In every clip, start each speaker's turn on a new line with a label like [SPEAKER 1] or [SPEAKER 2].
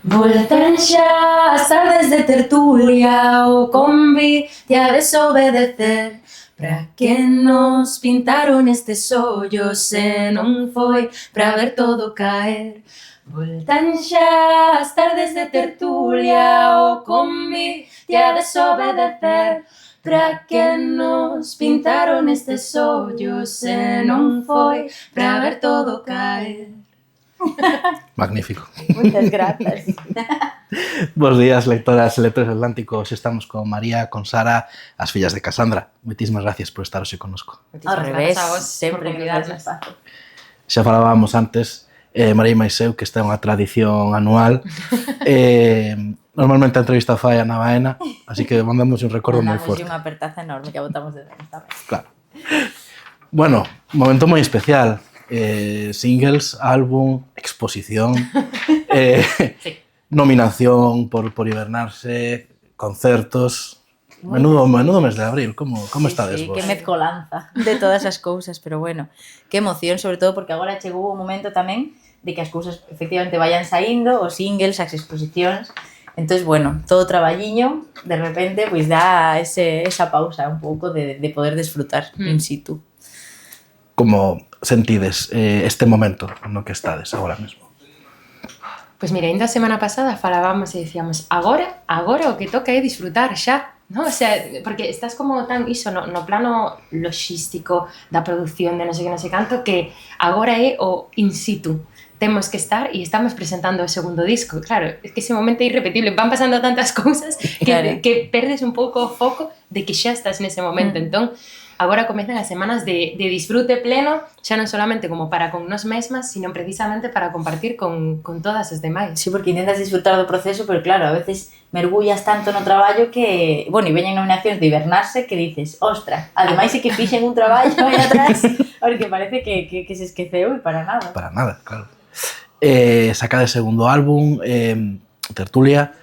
[SPEAKER 1] Voltan xa as tardes de tertulia, o convite a desobedecer. Pra que nos pintaron estes ollos se non foi pra ver todo caer. Voltan xa as tardes de tertulia, o convite a desobedecer. Pra que nos pintaron estes ollos se non foi pra ver todo caer.
[SPEAKER 2] Magnífico.
[SPEAKER 3] Muchas grazas.
[SPEAKER 2] Bos días, lectoras e lectores atlánticos. Estamos con María, con Sara, as fillas de Casandra. Moitísimas gracias por estar hoxe connosco.
[SPEAKER 3] Ao revés,
[SPEAKER 1] a vos
[SPEAKER 3] sempre
[SPEAKER 1] por
[SPEAKER 3] que nos
[SPEAKER 1] convidarnos.
[SPEAKER 3] espazo.
[SPEAKER 2] Xa falábamos antes, María e Maiseu, que esta é unha tradición anual. Normalmente a entrevista fai a na Baena, así que mandamos un recordo moi
[SPEAKER 3] Mandamos
[SPEAKER 2] forte.
[SPEAKER 3] unha apertaza enorme que a botamos de dentro tamén.
[SPEAKER 2] Claro. Bueno, momento moi especial. Singles, álbum, exposición,
[SPEAKER 1] Sí.
[SPEAKER 2] nominación por hibernarse, concertos. Menudo mes de abril, como estades vos?
[SPEAKER 3] Que mezcolanza de todas as cousas, pero bueno, que emoción, sobre todo porque agora chegou o momento tamén de que as cousas efectivamente vayan saindo, os singles, as exposicións. Entonces, bueno, todo traballiño, de repente, pois dá esa pausa un pouco de poder desfrutar in situ.
[SPEAKER 2] Como sentides este momento no que estades agora mesmo?
[SPEAKER 1] Pois mira, ainda a semana pasada falábamos e dicíamos agora o que toca é disfrutar xa, ¿no? O sea, porque estás como tan iso no plano logístico da produción de non sei canto que agora é o in situ. Temos que estar e estamos presentando o segundo disco. Claro, é que ese momento é irrepetible. Van pasando tantas cousas que perdes un pouco o foco de que xa estás nese momento. Entón, agora comezan as semanas de disfrute pleno, xa non solamente como para con nós mesmas, sino precisamente para compartir con todas as demais.
[SPEAKER 3] Sí, porque intentas disfrutar do proceso, pero claro, a veces mergullas tanto no traballo que, bueno, e veñen nominacións de hibernarse que dices, ostra, ademais é que fixen un traballo aí atrás, porque parece que se esqueceu e para nada.
[SPEAKER 2] Para nada, claro. Sacade segundo álbum, Tertulia,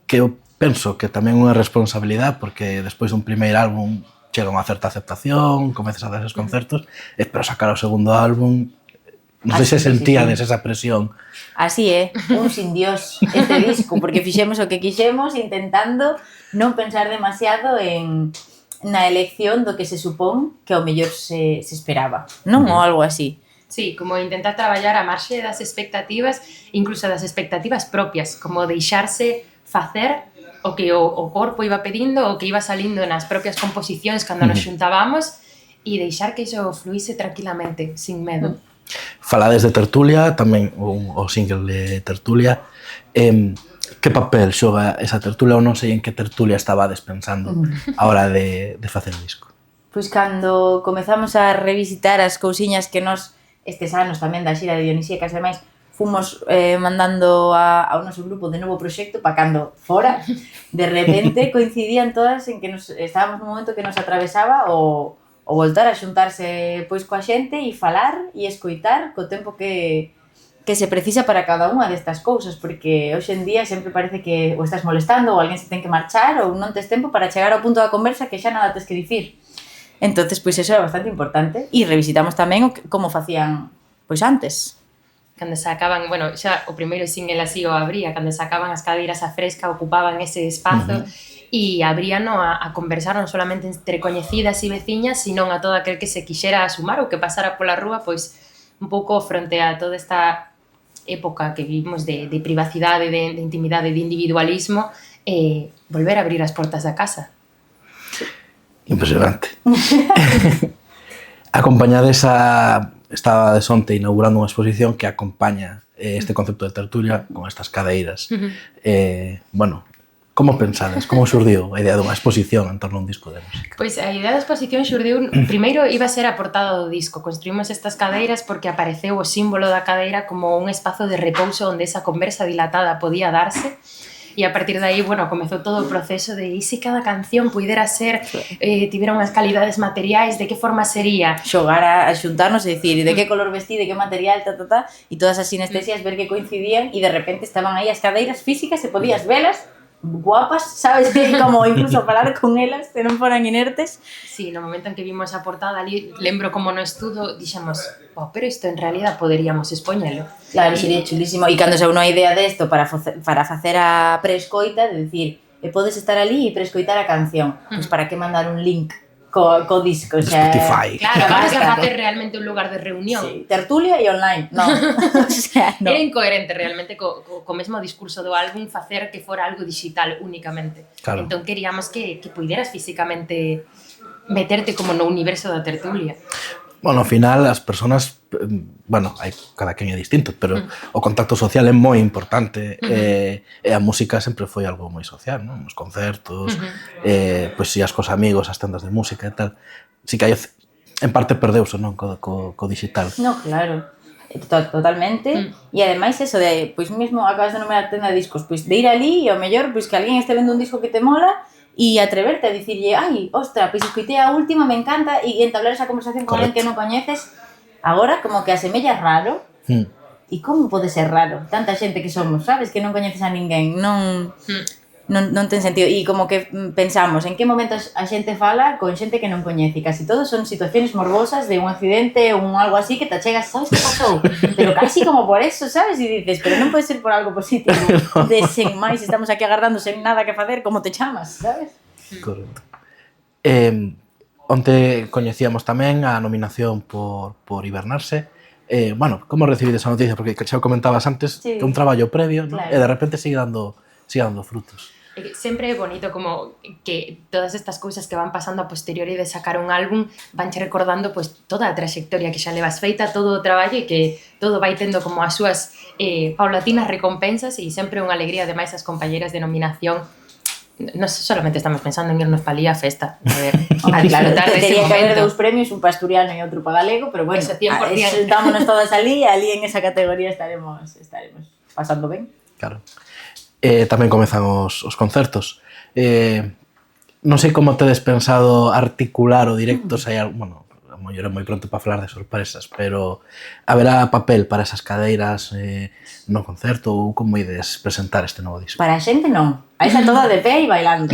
[SPEAKER 2] que eu penso que tamén é unha responsabilidade, porque despois dun primeiro álbum chega unha certa aceptación, comezas a dar esos concertos, pero sacar o segundo álbum, non sei se sentíades esa presión.
[SPEAKER 3] Así é, un sin Dios este disco, porque fixemos o que quixemos intentando non pensar demasiado na elección do que se supón que ao mellor se esperaba, non? Ou algo así.
[SPEAKER 1] Sí, como intentar traballar a marxe das expectativas, incluso das expectativas propias, como deixarse facer o que o corpo iba pedindo, o que iba salindo nas propias composicións cando nos xuntábamos e deixar que iso fluíse tranquilamente, sin medo.
[SPEAKER 2] Falades de Tertulia, tamén o single de Tertulia. Que papel xoga esa tertulia ou non sei en que tertulia estabades pensando a hora de facer o disco?
[SPEAKER 3] Pois cando comezamos a revisitar as cousiñas que nos estes anos tamén da xira de Dionisíacas e demais fomos mandando ao noso grupo de novo proxecto para cando fora, de repente coincidían todas en que estábamos nun momento que nos atravesaba o voltar a xuntarse pois coa xente e falar e escoitar co tempo que se precisa para cada unha destas cousas, porque hoxe en día sempre parece que ou estás molestando ou alguén se ten que marchar ou non tes tempo para chegar ao punto da conversa que xa nada tes que dicir. Entonces, pois eso era bastante importante e revisitamos tamén como facían pois antes.
[SPEAKER 1] Cando sacaban, bueno, xa o primeiro single así o abría, cando sacaban as cadeiras a fresca, ocupaban ese espazo e abríano a conversar non solamente entre coñecidas e veciñas, sino a todo aquel que se quixera sumar ou que pasara pola rúa, pois un pouco fronte a toda esta época que vivimos de privacidade, de intimidade, de individualismo, volver a abrir as portas da casa.
[SPEAKER 2] Impresionante. Acompañades estaba de sonte inaugurando unha exposición que acompaña este concepto de tertulia con estas cadeiras. Bueno, como pensades? Como xurdiu a idea dunha exposición en torno a un disco de música?
[SPEAKER 1] Pois a idea da exposición xurdiu, primeiro iba a ser a portada do disco. Construímos estas cadeiras porque apareceu o símbolo da cadeira como un espazo de repouso onde esa conversa dilatada podía darse. E a partir de aí, bueno, comezou todo o proceso de e se cada canción puidera ser, tivera unhas calidades materiais, de que forma sería?
[SPEAKER 3] Xogar a xuntarnos e dicir de que color vestir, de que material, e todas as sinestesias ver que coincidían e de repente estaban aí as cadeiras físicas e podías velas guapas, sabes? Como incluso falar con elas, se non foran inertes.
[SPEAKER 1] Sí, no momento en que vimos a portada ali, lembro como no estudo, dixemos, oh, pero isto en realidad poderíamos expoñelo.
[SPEAKER 3] Claro, sería chulísimo. E cando se unha idea desto para facer a preescoita, de decir, podes estar ali e preescoitar a canción, pois para que mandar un link co disco, o sea,
[SPEAKER 2] Spotify.
[SPEAKER 1] Claro, vamos a facer realmente un lugar de reunión.
[SPEAKER 3] Sí, tertulia e online, no. O sea, no.
[SPEAKER 1] Era incoherente realmente co mesmo discurso do álbum facer que fora algo digital únicamente.
[SPEAKER 2] Claro.
[SPEAKER 1] Entón queríamos que puideras físicamente meterte como no universo da tertulia.
[SPEAKER 2] Bueno, ao final, as persoas, bueno, hai cada quen é distinto, pero o contacto social é moi importante e a música sempre foi algo moi social, non? Os concertos, pois si as cos amigos, as tendas de música e tal. Si que hai, en parte perdeuse, non? Co digital.
[SPEAKER 3] No, claro. Totalmente. E ademais eso de, pois mesmo acabas de nomear a tenda de discos, pois de ir ali e ao mellor pois que alguén este vendo un disco que te mola e atreverte a dicirlle, ai, ostra, pois escoitei a última, me encanta, e entablar esa conversación con alguén que non coñeces, agora como que asemella raro. E como pode ser raro? Tanta xente que somos, sabes? Que non coñeces a ninguén, non ten sentido. E como que pensamos, en que momento a xente fala con xente que non coñece? Casi todos son situaciones morbosas de un accidente ou un algo así que te achegas, sabes que pasou? Pero casi como por eso, sabes? E dices, pero non pode ser por algo positivo. De sen máis, estamos aquí agardando sen nada que facer, como te chamas, sabes?
[SPEAKER 2] Correcto. Onte coñecíamos tamén a nominación por Hibernarse. Bueno, como recibides esa noticia? Porque xa o comentabas antes, que un traballo previo, ¿no?
[SPEAKER 3] Claro.
[SPEAKER 2] E de repente sigue dando frutos.
[SPEAKER 1] Sempre é bonito como que todas estas cousas que van pasando a posteriori de sacar un álbum vanche recordando pues, toda a trayectoria que xa levas feita, todo o traballo e que todo vai tendo como as súas paulatinas recompensas e sempre unha alegría, ademais as compañeras de nominación. No solamente estamos pensando en irnos para ali a festa, a ver, a disfrutar
[SPEAKER 3] claro,
[SPEAKER 1] dese
[SPEAKER 3] momento. Tería que haber dous
[SPEAKER 1] momento.
[SPEAKER 3] premios, un para asturiano e outro para galego, pero bueno,
[SPEAKER 1] Eso, 100%.
[SPEAKER 3] xuntámonos todas ali e ali en esa categoría estaremos pasando ben.
[SPEAKER 2] Claro. Tamén comezan os concertos. Non sei como tedes pensado articular o directo, se hai algo, bueno, a mellor é moi pronto para falar de sorpresas, pero haberá papel para esas cadeiras no concerto ou como ides presentar este novo disco?
[SPEAKER 3] Para a xente non, a esa toda de pé e bailando,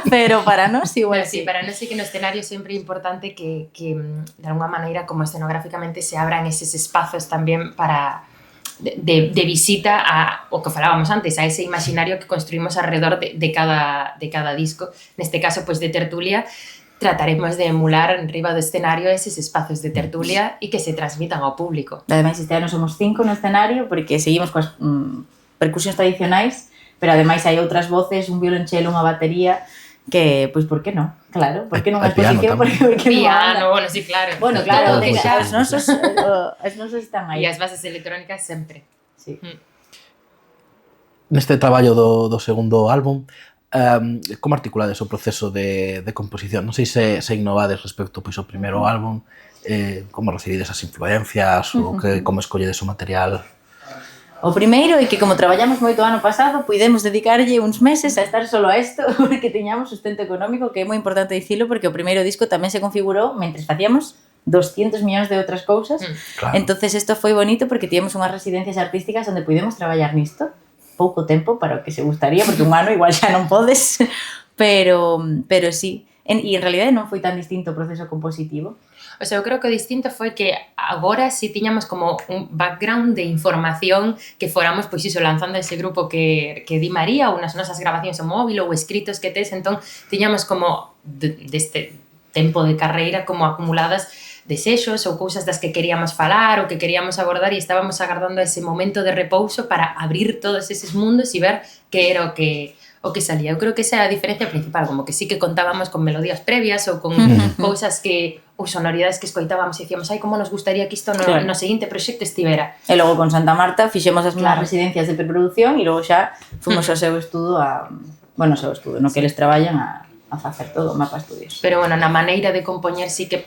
[SPEAKER 3] pero para nós igual
[SPEAKER 1] Sí,
[SPEAKER 3] sí.
[SPEAKER 1] para nós sí que no escenario sempre é importante que de alguna maneira como escenográficamente se abran eses espazos tamén para de visita a o que falábamos antes, a ese imaginario que construímos alrededor de cada disco. Neste caso, pues de tertulia, trataremos de emular enriba do escenario eses espazos de tertulia e que se transmitan ao público.
[SPEAKER 3] Ademais, este ano somos 5 no escenario porque seguimos coas percusións tradicionais, pero ademais hai outras voces, un violonchelo, unha batería, que, pois, por que non? Claro, por que non a exposición? Por que non
[SPEAKER 1] Piano, bueno, sí, claro.
[SPEAKER 3] Bueno, claro,
[SPEAKER 1] Todo,
[SPEAKER 3] os nosos están aí.
[SPEAKER 1] E as bases electrónicas sempre.
[SPEAKER 3] Sí.
[SPEAKER 2] Neste traballo do segundo álbum, como articulades o proceso de composición? Non sei se innovades respecto pois, ao primeiro álbum, como recibides as influencias, ou como escolledes o material?
[SPEAKER 3] O primeiro é que como traballamos moito ano pasado, puidemos dedicarlle uns meses a estar solo a isto porque tiñamos sustento económico, que é moi importante dicilo porque o primeiro disco tamén se configurou mentre facíamos 200 millóns de outras cousas.
[SPEAKER 2] Claro.
[SPEAKER 3] Entonces isto foi bonito porque tivemos unhas residencias artísticas onde pudemos traballar nisto. Pouco tempo para o que se gustaría, porque un ano igual xa non podes, pero sí. E en realidade non foi tan distinto o proceso compositivo.
[SPEAKER 1] O sea, eu creo que o distinto foi que agora si tiñamos como un background de información que fóramos, pois iso, lanzando ese grupo que di María, ou nas nosas grabacións ao móvil ou escritos que tes, entón tiñamos como deste tempo de carreira como acumuladas desexos ou cousas das que queríamos falar ou que queríamos abordar e estábamos agardando ese momento de repouso para abrir todos eses mundos e ver que era o que salía. Eu creo que esa é a diferencia principal, como que sí que contábamos con melodías previas ou con cousas que ou sonoridades que escoitábamos e dicíamos, ai, como nos gustaría que isto no seguinte proxecto estivera.
[SPEAKER 3] E logo con Santa Marta fixemos as claro. Residencias de preproducción e logo xa fomos ao seu estudo no que eles traballan a facer todo, o mapa estudios.
[SPEAKER 1] Pero bueno, na maneira de compoñer sí que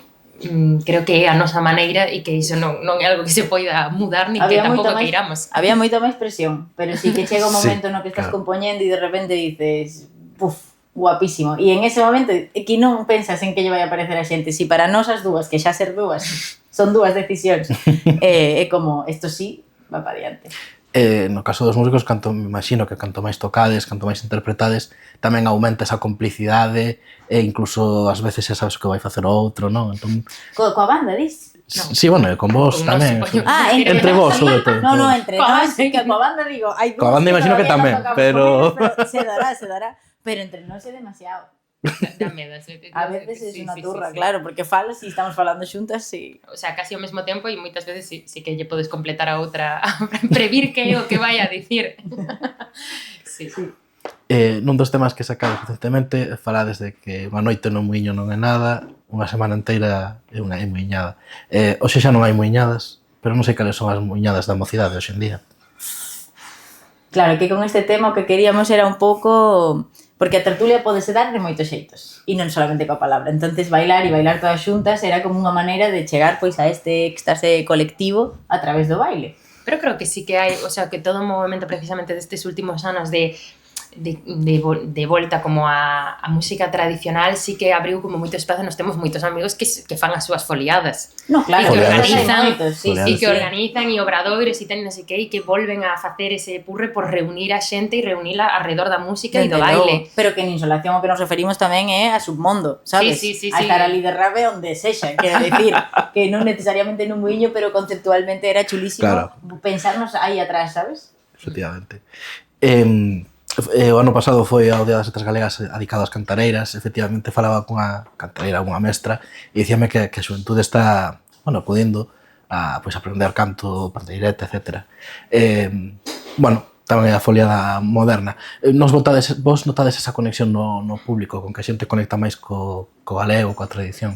[SPEAKER 1] creo que é a nosa maneira e que iso non é algo que se poida mudar ni que tampouco queiramos.
[SPEAKER 3] Había moita máis presión, pero sí que chega un momento no que estás compoñendo e de repente dices, puf, guapísimo. E en ese momento que non pensas en que lle vai a aparecer a xente. Si para nós as dúas, que xa ser dúas, son dúas decisións, é como, isto sí, va para diante.
[SPEAKER 2] No caso dos músicos, me imagino que canto máis tocades, canto máis interpretades, tamén aumenta esa complicidade e incluso ás veces xa sabes o que vai facer o outro, non? Entón,
[SPEAKER 3] Coa banda, dis?
[SPEAKER 1] No.
[SPEAKER 2] sí, bueno, e con vos
[SPEAKER 1] Con
[SPEAKER 2] tamén.
[SPEAKER 1] nós, supoño.
[SPEAKER 2] Entre vos, sobre todo.
[SPEAKER 3] No, entre
[SPEAKER 1] Coa
[SPEAKER 3] nós, que coa banda digo, hai
[SPEAKER 2] Coa banda imagino que
[SPEAKER 3] todavía
[SPEAKER 2] tamén,
[SPEAKER 3] non tocamos
[SPEAKER 2] pero...
[SPEAKER 3] con eles, pero se dará. Pero entre nós é demasiado.
[SPEAKER 1] Da medo,
[SPEAKER 3] A veces é
[SPEAKER 1] sí,
[SPEAKER 3] unha
[SPEAKER 1] sí,
[SPEAKER 3] turra,
[SPEAKER 1] sí.
[SPEAKER 3] claro, porque falas e estamos falando xuntas, sí.
[SPEAKER 1] O sea, casi ao mesmo tempo e moitas veces sí que lle podes completar a outra previr que é o que vai a dicir. Sí.
[SPEAKER 2] Nun dos temas que sacades recentemente falades de que unha noite no muiño non é nada, unha semana inteira é unha muiñada. Hoxe xa non hai muiñadas, pero non sei cales son as muiñadas da mocidade hoxe en día.
[SPEAKER 3] Claro, que con este tema o que queríamos era un pouco... Porque a tertulia podese dar de moitos xeitos, e non solamente coa palabra. Entonces bailar e bailar todas xuntas era como unha maneira de chegar pois a este éxtase colectivo a través do baile.
[SPEAKER 1] Pero creo que sí que hai, o sea, que todo o movimento precisamente destes últimos anos de volta como a música tradicional sí que abriu como moito espazo, nos temos moitos amigos que fan as súas foliadas.
[SPEAKER 3] No, claro,
[SPEAKER 1] e que organizan,
[SPEAKER 2] Foliadas.
[SPEAKER 1] e que organizan e obradoiros e ten non sei que, e que volven a facer ese purre por reunir a xente e reunila alrededor da música e do baile.
[SPEAKER 3] Pero que en Insolación o que nos referimos tamén é a submundo, sabes?
[SPEAKER 1] Sí.
[SPEAKER 3] A estar ali de rave onde sexa, quero decir, que non necesariamente nun muiño, pero conceptualmente era chulísimo pensarnos aí atrás, sabes?
[SPEAKER 2] Efectivamente. O ano pasado foi ao Día das Letras Galegas dedicado ás cantareiras. Efectivamente falaba cunha cantareira, cunha mestra, e dicíame que a xuventude está, bueno, podendo a pois aprender canto, pandeireta, etc. Bueno, tamén é a foliada moderna. Vos notades esa conexión no público, con que a xente conecta máis co galego, coa tradición?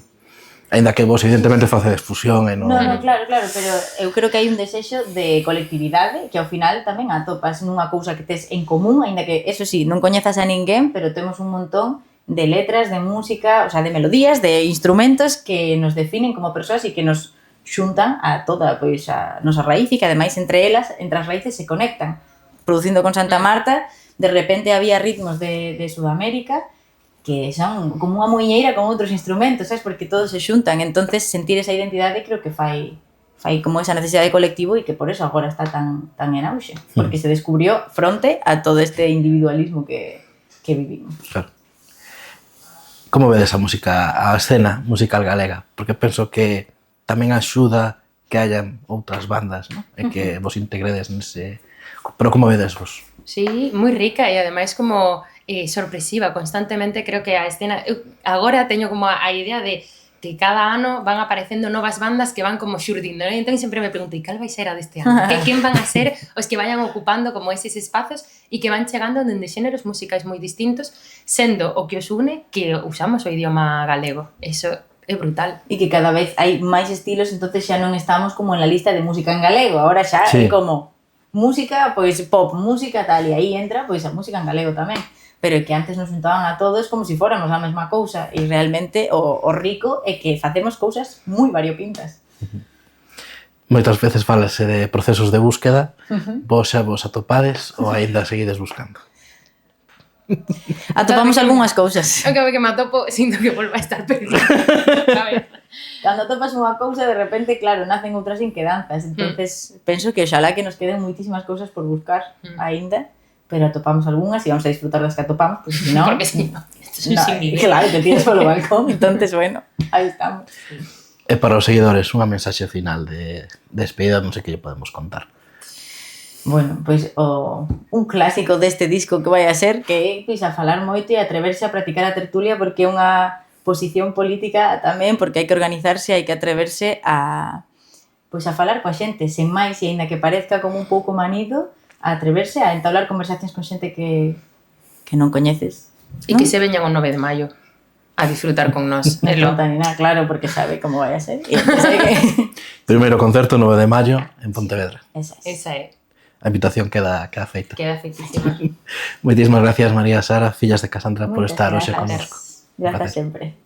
[SPEAKER 2] Aínda que vos evidentemente facedes fusión e non...
[SPEAKER 3] No, claro, pero eu creo que hai un desexo de colectividade que ao final tamén atopas nunha cousa que tes en común, aínda que, eso sí, non coñezas a ninguén, pero temos un montón de letras, de música, o sea, de melodías, de instrumentos que nos definen como persoas e que nos xuntan a toda pois a nosa raíz e que ademais entre as raíces se conectan. Producindo con Santa Marta, de repente había ritmos de Sudamérica que son como unha muiñeira con outros instrumentos, sabes? Porque todos se xuntan, entonces sentir esa identidade creo que fai como esa necesidade de colectivo e que por eso agora está tan en auxe, porque se descubrió fronte a todo este individualismo que vivimos.
[SPEAKER 2] Claro. Como vedes a música, a escena musical galega? Porque penso que tamén axuda que hayan outras bandas, ¿no? E que vos integredes nese... Pero como vedes vos?
[SPEAKER 1] Sí, moi rica e ademais como sorpresiva constantemente. Creo que a escena... Eu agora teño como a idea de que cada ano van aparecendo novas bandas que van como xurdindo, ¿no? E entón sempre me pregunto, e cal vai ser a deste ano? Quen van a ser os que vayan ocupando como eses espazos e que van chegando dende xéneros musicais moi distintos, sendo o que os une que usamos o idioma galego. Eso é brutal.
[SPEAKER 3] E que cada vez hai máis estilos, entonces xa non estamos como en la lista de música en galego, agora xa é como música, pois pop, música tal, e aí entra pois a música en galego tamén. Pero que antes nos juntaban a todos como se fóramos a mesma cousa, e realmente o rico é que facemos cousas moi variopintas.
[SPEAKER 2] Moitas veces falase de procesos de búsqueda, vos xa vos atopades ou aínda seguides buscando?
[SPEAKER 3] Atopamos algunhas cousas.
[SPEAKER 1] Cada vez que me atopo, sinto que volva a estar perdida. A ver.
[SPEAKER 3] Cando atopas unha cousa, de repente, claro, nacen outras inquedanzas. Entonces, penso que oxalá que nos queden moitísimas cousas por buscar aínda, pero atopamos algunhas e vamos a disfrutar das que atopamos, porque si no...
[SPEAKER 1] Porque si no, esto es un sin nivel.
[SPEAKER 3] Claro, te tiras polo balcón, entonces, bueno, aí estamos.
[SPEAKER 2] E para os seguidores, unha mensaxe final de despedida, non sei que lle podemos contar.
[SPEAKER 3] Bueno, pois un clásico deste disco que vai a ser que é pois, a falar moito e atreverse a practicar a tertulia, porque é unha posición política tamén, porque hai que organizarse, hai que atreverse a falar coa xente, sen máis, e aínda que parezca como un pouco manido, a atreverse a entablar conversacións con xente que non coñeces.
[SPEAKER 1] E que se veñan o 9 de maio a disfrutar con nós.
[SPEAKER 3] Non tan ni nada, claro, porque sabe como vai a ser.
[SPEAKER 2] Primeiro concerto 9 de maio en Pontevedra.
[SPEAKER 1] Esa é.
[SPEAKER 2] A invitación queda feita.
[SPEAKER 1] Queda feitísima.
[SPEAKER 2] Moitísimas gracias, María Sara, fillas de Casandra, por estar hoxe connosco.
[SPEAKER 3] Grazas sempre.